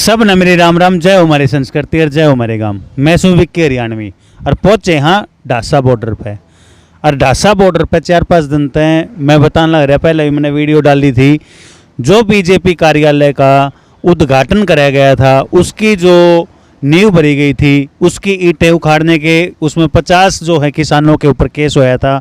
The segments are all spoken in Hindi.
सब न मेरे राम राम, जय हो हमारी संस्कृति और जय हो हमारे गांव। मैं हूँ विक्की हरियाणवी और पहुँचे यहाँ ढासा बॉर्डर पे। और ढासा बॉर्डर पे 4-5 दिन तक मैं बताने लग रहा, पहले भी मैंने वीडियो डाली थी, जो बीजेपी कार्यालय का उद्घाटन कराया गया था उसकी जो नींव भरी गई थी, उसकी ईंटें उखाड़ने के उसमें 50 जो है किसानों के ऊपर केस होया था,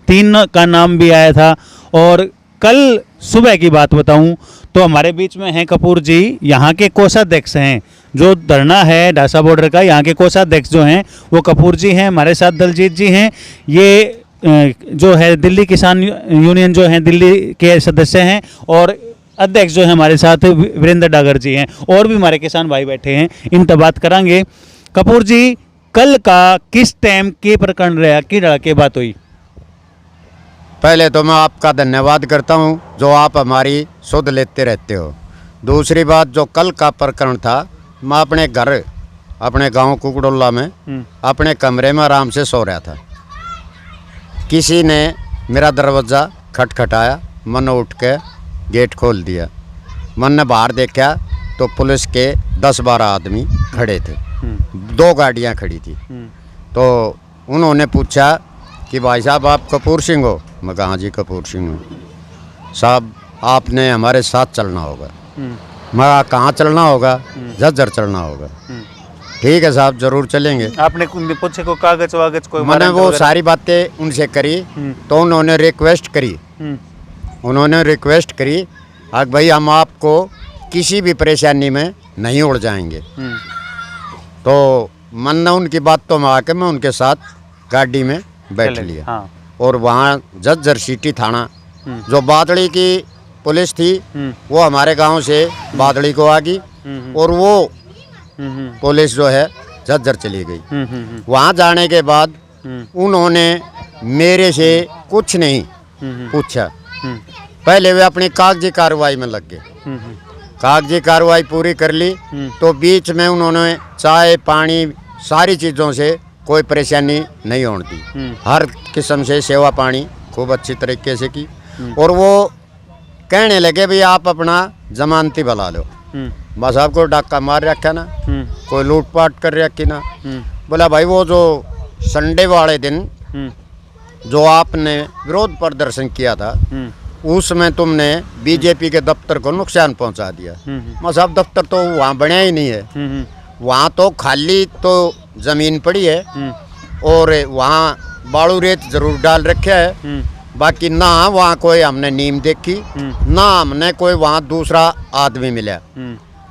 3 का नाम भी आया था। और कल सुबह की बात बताऊं तो हमारे बीच में हैं कपूर जी, यहाँ के कोषाध्यक्ष हैं। जो धरना है ढासा बॉर्डर का, यहाँ के कोषाध्यक्ष जो हैं वो कपूर जी हैं। हमारे साथ दलजीत जी हैं, ये जो है दिल्ली किसान यूनियन जो है दिल्ली के सदस्य हैं। और अध्यक्ष जो है हमारे साथ वीरेंद्र डागर जी हैं। और भी हमारे किसान भाई बैठे हैं, इनसे बात करांगे। कपूर जी, कल का किस टाइम के प्रकरण रहा, की लड़के बात हुई? पहले तो मैं आपका धन्यवाद करता हूं जो आप हमारी सुध लेते रहते हो। दूसरी बात, जो कल का प्रकरण था, मैं अपने घर अपने गांव कुकड़ोला में अपने कमरे में आराम से सो रहा था। किसी ने मेरा दरवाज़ा खटखटाया, मैंने उठ के गेट खोल दिया। मैंने बाहर देखा तो पुलिस के 10-12 आदमी खड़े थे, 2 गाड़ियां खड़ी थी। तो उन्होंने पूछा कि भाई साहब आप कपूर सिंह हो? मैं कहा हाँ जी कपूर सिंह हूँ। साहब आपने हमारे साथ चलना होगा। मैं कहाँ चलना होगा? झज्जर चलना होगा। ठीक है साहब, जरूर चलेंगे। आपने पूछे को कागज वागज कोई? मैंने वो सारी बातें उनसे करी तो उन्होंने रिक्वेस्ट करी कि भाई हम आपको किसी भी परेशानी में नहीं उड़ जाएंगे। तो मैंने उनकी बात तो में आके मैं उनके साथ गाड़ी में बैठ लिया। हाँ। और वहाँ झज्जर सिटी थाना जो बादड़ी की पुलिस थी वो हमारे गांव से बादड़ी को आ गई और वो पुलिस जो है झज्जर चली गई। वहाँ जाने के बाद उन्होंने मेरे से कुछ नहीं पूछा। पहले वे अपनी कागजी कार्रवाई में लग गए। कागजी कार्रवाई पूरी कर ली तो बीच में उन्होंने चाय पानी सारी चीज़ों से कोई परेशानी नहीं होने दी। हर किस्म से सेवा पानी खूब अच्छी तरीके से की। और वो कहने लगे भाई आप अपना जमानती बुला लो। बस आपको डाका मार रखा ना, कोई लूटपाट कर रखी ना। बोला भाई वो जो संडे वाले दिन जो आपने विरोध प्रदर्शन किया था उसमें तुमने बीजेपी के दफ्तर को नुकसान पहुंचा दिया। मैं साहब दफ्तर तो वहाँ बनया ही नहीं है, वहाँ तो खाली तो ज़मीन पड़ी है और वहाँ बालू रेत ज़रूर डाल रखा है। बाकी ना वहाँ कोई हमने नीम देखी ना हमने कोई वहाँ दूसरा आदमी मिला।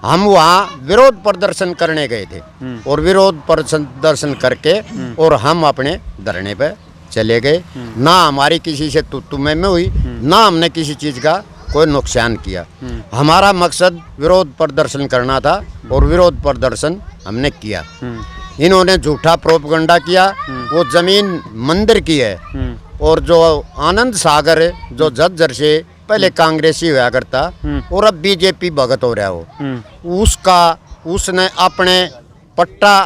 हम वहाँ विरोध प्रदर्शन करने गए थे और विरोध प्रदर्शन करके और हम अपने धरने पे चले गए। ना हमारी किसी से तू में हुई, ना हमने किसी चीज़ का कोई नुकसान किया। हमारा मकसद विरोध प्रदर्शन करना था और विरोध प्रदर्शन हमने किया। इन्होंने झूठा प्रोपगंडा किया। वो ज़मीन मंदिर की है और जो आनंद सागर है जो झज्जर से पहले कांग्रेसी हुआ करता और अब बीजेपी भगत हो रहा हो, उसने अपने पट्टा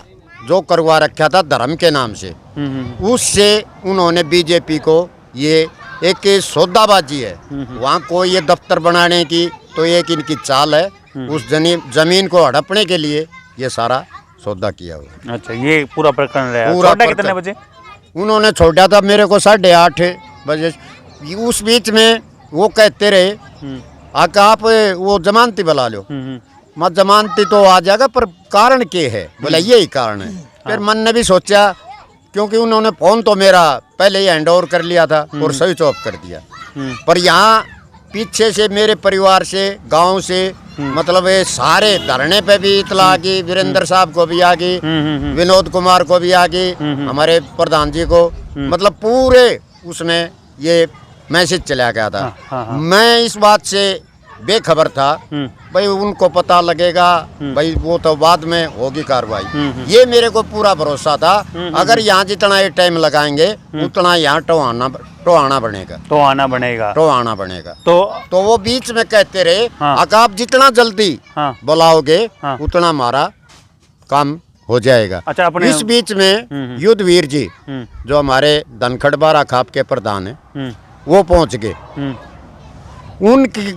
जो करवा रखा था धर्म के नाम से, उससे उन्होंने बीजेपी को ये एक सौदाबाजी है। वहाँ कोई ये दफ्तर बनाने की तो एक इनकी चाल है, उस जमीन को हड़पने के लिए ये सारा सौदा किया हुआ। अच्छा, ये पूरा प्रकरण रहा। पूरा कितने बजे उन्होंने छोड़ा था? मेरे को 8:30 बजे। उस बीच में वो कहते रहे आका आप वो जमानती बुला लो। मैं जमानती तो आ जाएगा पर कारण क्या है? बोला यही कारण है। फिर मन ने भी सोचा, क्योंकि उन्होंने फ़ोन तो मेरा पहले ही हैंड ओवर कर लिया था और स्विच ऑफ कर दिया। पर यहाँ पीछे से मेरे परिवार से गांव से मतलब ये सारे धरने पे भी इतला आ गई, वीरेंद्र साहब को भी आ गई, विनोद कुमार को भी आ गई, हमारे प्रधान जी को, मतलब पूरे उसमें ये मैसेज चला गया था। मैं इस बात से बेखबर था, भाई उनको पता लगेगा, भाई वो तो बाद में होगी कार्रवाई। ये मेरे को पूरा भरोसा था, अगर यहाँ जितना ये टाइम लगाएंगे उतना यहाँ टोआना बनेगा। तो वो बीच में कहते रहे आप जितना जल्दी बुलाओगे उतना हमारा काम हो जाएगा। अच्छा, अपने इस बीच में युद्धवीर जी जो हमारे धनखड़ बारा खाप के प्रधान है वो पहुंच गए। उनकी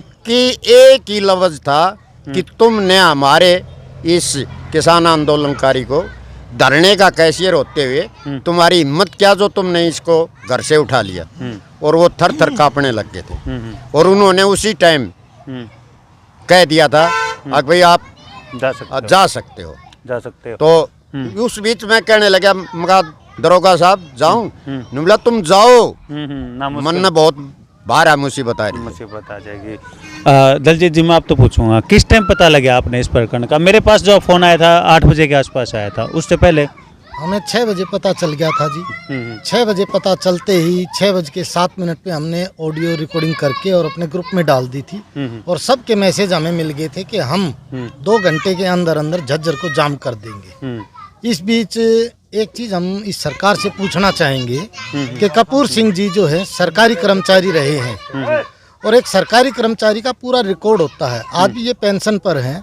एक ही लफ्ज था कि तुमने हमारे इस किसान आंदोलनकारी को धरने का कैशियर होते हुए तुम्हारी हिम्मत क्या जो तुमने इसको घर से उठा लिया। और वो थर थर कांपने लग गए थे और उन्होंने उसी टाइम कह दिया था कि भाई आप जा सकते हो। तो उस बीच में कहने लगा, मगा दरोगा साहब जाऊं? बोला तुम जाओ, मन में बहुत बाहर है, मुसीबत आ जाएगी। दलजीत जी, मैं आप तो पूछूंगा, किस टाइम पता लगा आपने इस प्रकरण का? मेरे पास जो फ़ोन आया था 8 बजे के आसपास आया था, उससे पहले हमें 6 बजे पता चल गया था जी। 6 बजे पता चलते ही 6:07 पे हमने ऑडियो रिकॉर्डिंग करके और अपने ग्रुप में डाल दी थी और सबके मैसेज हमें मिल गए थे कि हम 2 घंटे के अंदर अंदर झज्जर को जाम कर देंगे। इस बीच एक चीज़ हम इस सरकार से पूछना चाहेंगे कि कपूर सिंह जी जो है सरकारी कर्मचारी रहे हैं और एक सरकारी कर्मचारी का पूरा रिकॉर्ड होता है। आज भी ये पेंशन पर हैं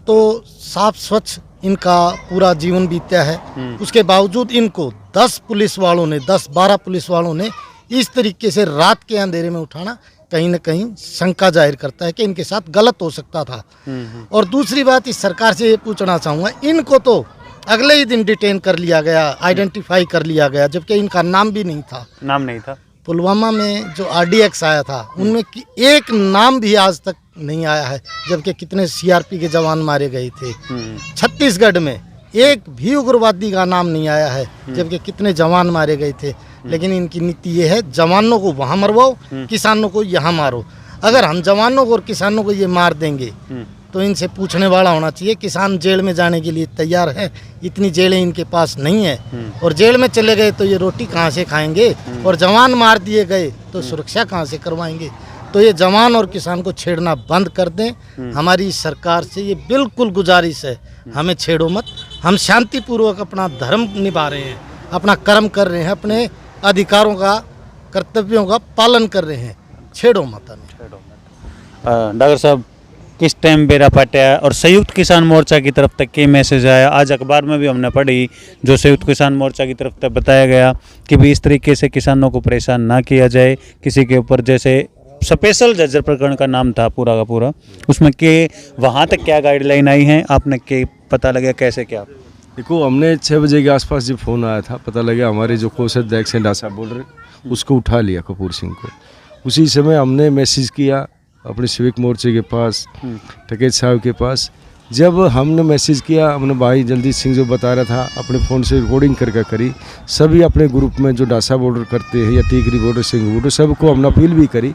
तो साफ स्वच्छ इनका पूरा जीवन बीता है। उसके बावजूद इनको 10 पुलिस वालों ने 10-12 पुलिस वालों ने इस तरीके से रात के अंधेरे में उठाना कहीं न कहीं शंका जाहिर करता है कि इनके साथ गलत हो सकता था। और दूसरी बात इस सरकार से ये पूछना चाहूँगा, इनको तो अगले ही दिन डिटेन कर लिया गया, आइडेंटिफाई कर लिया गया, जबकि इनका नाम भी नहीं था। पुलवामा में जो RDX आया था उनमें एक नाम भी आज तक नहीं आया है, जबकि कितने CRP के जवान मारे गए थे। छत्तीसगढ़ में एक भी उग्रवादी का नाम नहीं आया है, जबकि कितने जवान मारे गए थे। लेकिन इनकी नीति ये है, जवानों को वहाँ मरवाओ, किसानों को यहाँ मारो। अगर हम जवानों को और किसानों को ये मार देंगे तो इनसे पूछने वाला होना चाहिए, किसान जेल में जाने के लिए तैयार है, इतनी जेलें इनके पास नहीं है। और जेल में चले गए तो ये रोटी कहाँ से खाएंगे, और जवान मार दिए गए तो सुरक्षा कहाँ से करवाएंगे। तो ये जवान और किसान को छेड़ना बंद कर दें। हमारी सरकार से ये बिल्कुल गुजारिश है, हमें छेड़ो मत। हम शांतिपूर्वक अपना धर्म निभा रहे हैं, अपना कर्म कर रहे हैं, अपने अधिकारों का कर्तव्यों का पालन कर रहे हैं, छेड़ो मत हमें। डॉक्टर साहब, किस टाइम बेरा पाटिया और संयुक्त किसान मोर्चा की तरफ तक के मैसेज आया? आज अखबार में भी हमने पढ़ी, जो संयुक्त किसान मोर्चा की तरफ तक बताया गया कि भी इस तरीके से किसानों को परेशान ना किया जाए किसी के ऊपर। जैसे स्पेशल झज्जर प्रकरण का नाम था पूरा का पूरा, उसमें के वहाँ तक क्या गाइडलाइन आई हैं, आपने के पता लगा कैसे क्या? देखो, हमने 6 बजे के आसपास जब फ़ोन आया था, पता लगा हमारे जो कोषाध्यक्ष हैं डासा बोल रहे, उसको उठा लिया कपूर सिंह को। उसी समय हमने मैसेज किया अपने सिविक मोर्चे के पास, टकेत साहब के पास। जब हमने मैसेज किया, हमने भाई जल्दी सिंह जो बता रहा था अपने फ़ोन से रिकॉर्डिंग करके करी, सभी अपने ग्रुप में जो डासा बॉर्डर करते हैं या टीकरी बॉर्डर, सिंह बॉर्डर, सबको हमने अपील भी करी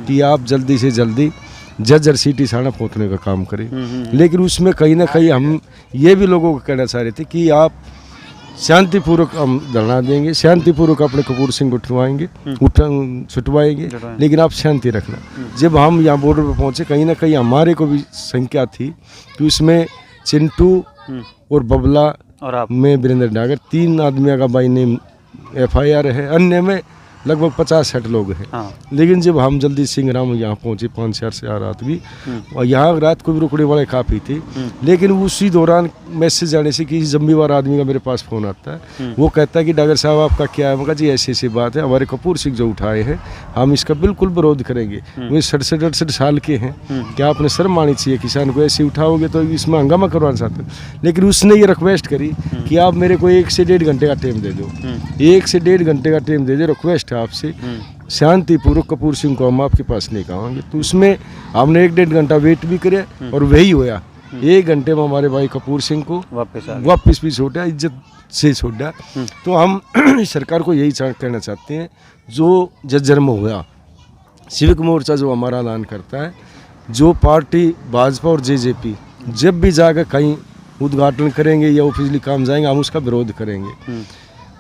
कि आप जल्दी से जल्दी झज्जर सिटी थाना पहुँचने का काम करें। लेकिन उसमें कहीं ना कहीं हम ये भी लोगों को कहना चाह रहे थे कि आप शांतिपूर्वक हम धरना देंगे, शांतिपूर्वक अपने कपूर सिंह को छुटवाएंगे, लेकिन आप शांति रखना। जब हम यहाँ बॉर्डर पर पहुँचे, कहीं ना कहीं हमारे को भी शंका थी कि उसमें चिंटू और बबला और में वीरेंद्र डागर 3 आदमियों का बाई नेम FIR है, अन्य में लगभग 50-60 लोग हैं। लेकिन जब हम जल्दी सिंहराम यहाँ पहुँचे 5-4 से रात भी, और यहाँ रात को भी रुकने वाले काफ़ी थे। लेकिन उसी दौरान मैसेज आने से किसी जिम्मेवार आदमी का मेरे पास फ़ोन आता है, वो कहता है कि डागर साहब आपका क्या है? मैं कहा जी ऐसी ऐसी बात है, हमारे कपूर सिंह जो उठाए हैं हम इसका बिल्कुल विरोध करेंगे। वे 67-68 साल के हैं, क्या आपने शर्म आनी चाहिए? किसान को ऐसे उठाओगे तो इसमें हंगामा करवाना चाहते हैं। लेकिन उसने ये रिक्वेस्ट करी कि आप मेरे को 1 से 1.5 घंटे का टाइम दे दो, 1 से 1.5 घंटे का टाइम दे दो, रिक्वेस्ट आपसे, शांतिपूर्वक कपूर सिंह को हम आपके पास लेकर आएंगे। तो उसमें हमने 1-1.5 घंटा वेट भी करे और वही होया। 1 घंटे में हमारे भाई कपूर सिंह को वापस भी छोड़ा, इज्जत से छोड़ा। तो हम सरकार को यही कहना चाहते हैं, जो झज्जर में हुआ, सिविक मोर्चा जो हमारा ऐलान करता है, जो पार्टी भाजपा और JJP जब भी जाकर कहीं उद्घाटन करेंगे या ऑफिशियली काम जाएंगे, हम उसका विरोध करेंगे।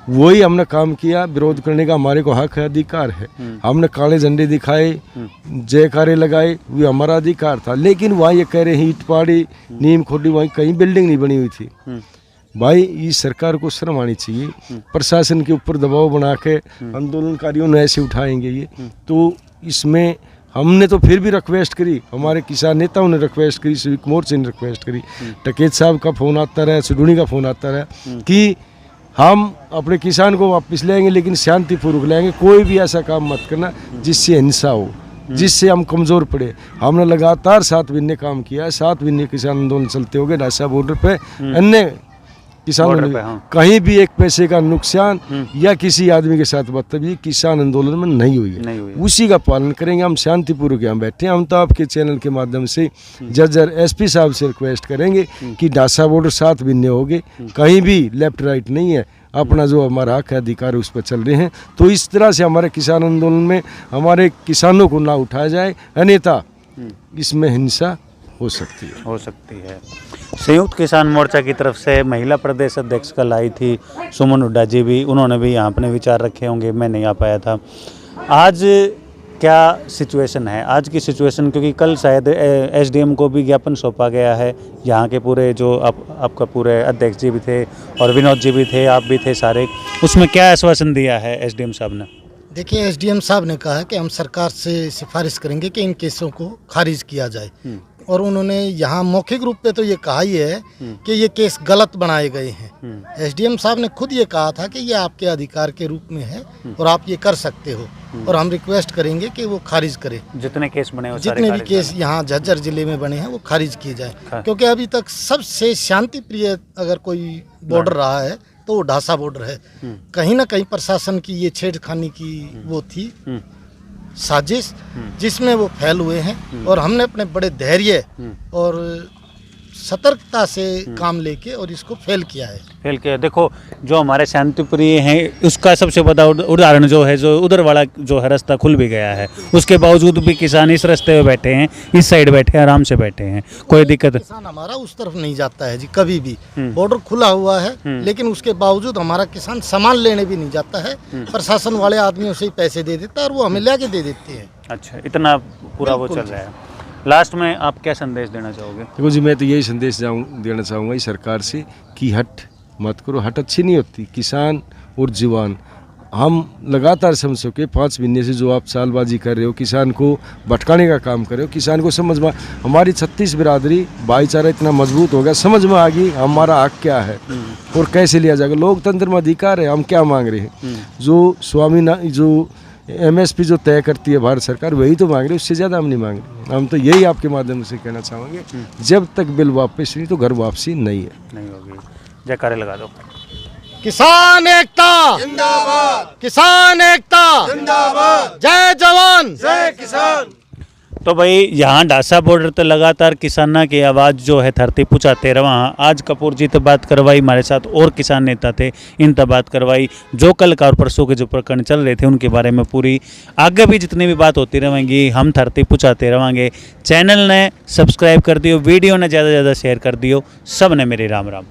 वही हमने काम किया, विरोध करने का हमारे को हक है, अधिकार है। हमने काले झंडे दिखाए, जयकारे लगाए, वो हमारा अधिकार था। लेकिन वहाँ ये कह रहे हैं ईट पहाड़ी, नीम खोटी, वहीं कहीं बिल्डिंग नहीं बनी हुई थी। भाई इस सरकार को शर्म आनी चाहिए। प्रशासन के ऊपर दबाव बना के आंदोलनकारियों ने ऐसे उठाएंगे ये, तो इसमें हमने तो फिर भी रिक्वेस्ट करी, हमारे किसान नेताओं ने रिक्वेस्ट करी, सिविक मोर्चे ने रिक्वेस्ट करी, टकेत साहब का फ़ोन आता रहा, सुडूनी का फ़ोन आता रहा कि हम अपने किसान को वापस लेंगे, लेकिन शांतिपूर्वक लेंगे। कोई भी ऐसा काम मत करना जिससे हिंसा हो। जिससे हम कमज़ोर पड़े। हमने लगातार 7 महीने काम किया है, 7 महीने किसान आंदोलन चलते हो गए ढासा बॉर्डर पे। अन्य किसानों बॉर्डर ने पे, हाँ। कहीं भी एक पैसे का नुकसान या किसी आदमी के साथ बदतमीजी किसान आंदोलन में नहीं हुई नहीं हुई है। है। उसी का पालन करेंगे। हम शांतिपूर्वक यहाँ बैठे हैं। हम तो आपके चैनल के माध्यम से जजर एसपी साहब से रिक्वेस्ट करेंगे कि ढासा बॉर्डर 7 महीने हो गए, कहीं भी लेफ्ट राइट नहीं है, अपना जो हमारा हक है अधिकार है उस पर चल रहे हैं। तो इस तरह से हमारे किसान आंदोलन में हमारे किसानों को ना उठाया जाए, अन्यथा इसमें हिंसा हो सकती है। संयुक्त किसान मोर्चा की तरफ से महिला प्रदेश अध्यक्ष कल आई थी सुमन हुड्डा जी भी, उन्होंने भी यहाँ अपने विचार रखे होंगे, मैं नहीं आ पाया था। आज क्या सिचुएशन है, आज की सिचुएशन, क्योंकि कल शायद एसडीएम को भी ज्ञापन सौंपा गया है, यहाँ के पूरे जो आपका पूरे अध्यक्ष जी भी थे और विनोद जी भी थे, आप भी थे सारे, उसमें क्या आश्वासन दिया है एसडीएम साहब ने? देखिए, एसडीएम साहब ने कहा है कि हम सरकार से सिफारिश करेंगे कि इन केसों को खारिज किया जाए। और उन्होंने यहाँ मौखिक रूप पे तो ये कहा ही है कि ये केस गलत बनाए गए हैं। एसडीएम साहब ने खुद ये कहा था कि ये आपके अधिकार के रूप में है और आप ये कर सकते हो, और हम रिक्वेस्ट करेंगे कि वो खारिज करें। जितने केस बने हो, जितने भी केस यहाँ झज्जर जिले में बने हैं वो खारिज किए जाए, क्योंकि अभी तक सबसे शांति प्रिय अगर कोई बॉर्डर रहा है तो वो ढासा बॉर्डर है। कहीं ना कहीं प्रशासन की ये छेड़खानी की वो थी साजिश, जिसमें वो फैल हुए हैं, और हमने अपने बड़े धैर्य और सतर्कता से काम लेके और इसको फेल किया है। फेल किया। देखो, जो हमारे शांतिप्रिय हैं उसका सबसे बड़ा उदाहरण जो है, जो उधर वाला जो है रास्ता खुल भी गया है, उसके बावजूद भी किसान इस रास्ते पे बैठे हैं, इस साइड बैठे हैं, आराम से बैठे हैं, कोई दिक्कत। किसान हमारा उस तरफ नहीं जाता है जी कभी भी। बॉर्डर खुला हुआ है, लेकिन उसके बावजूद हमारा किसान सामान लेने भी नहीं जाता है। प्रशासन वाले आदमियों से ही पैसे दे देता है और वो हमें ले के दे देते हैं। अच्छा, इतना पूरा वो चल रहा है। लास्ट में आप क्या संदेश देना चाहोगे? देखो जी, मैं तो यही संदेश देना चाहूँगा इस सरकार से कि हट मत करो। हट अच्छी नहीं होती। किसान और जवान हम लगातार समझो कि 5 महीने से जो आप चालबाजी कर रहे हो, किसान को भटकाने का काम कर रहे हो, किसान को समझ में, हमारी 36 बिरादरी भाईचारा इतना मजबूत हो गया, समझ में आ गई हमारा हक क्या है और कैसे लिया जाएगा। लोकतंत्र में अधिकार है, हम क्या मांग रहे हैं। जो एमएसपी जो तय करती है भारत सरकार, वही तो मांग रही है, उससे ज़्यादा हम नहीं मांग रहे। हम तो यही आपके माध्यम से कहना चाहेंगे, जब तक बिल वापस नहीं तो घर वापसी नहीं होगी। जयकारे लगा दो। किसान एकता जिंदाबाद, किसान एकता जिंदाबाद, जय जवान जय किसान। तो भाई यहाँ ढासा बॉर्डर तो लगातार किसाना की आवाज़ जो है धरती पुचाते रहा। आज कपूर जी तो बात करवाई, हमारे साथ और किसान नेता थे, इन तक बात करवाई। जो कल का और परसों के जो प्रकरण चल रहे थे उनके बारे में पूरी आगे भी जितनी भी बात होती रहेंगी हम धरती पुचाते रहेंगे। चैनल ने सब्सक्राइब कर दियो, वीडियो ने ज़्यादा से ज़्यादा शेयर कर दियो। सब ने मेरे राम राम।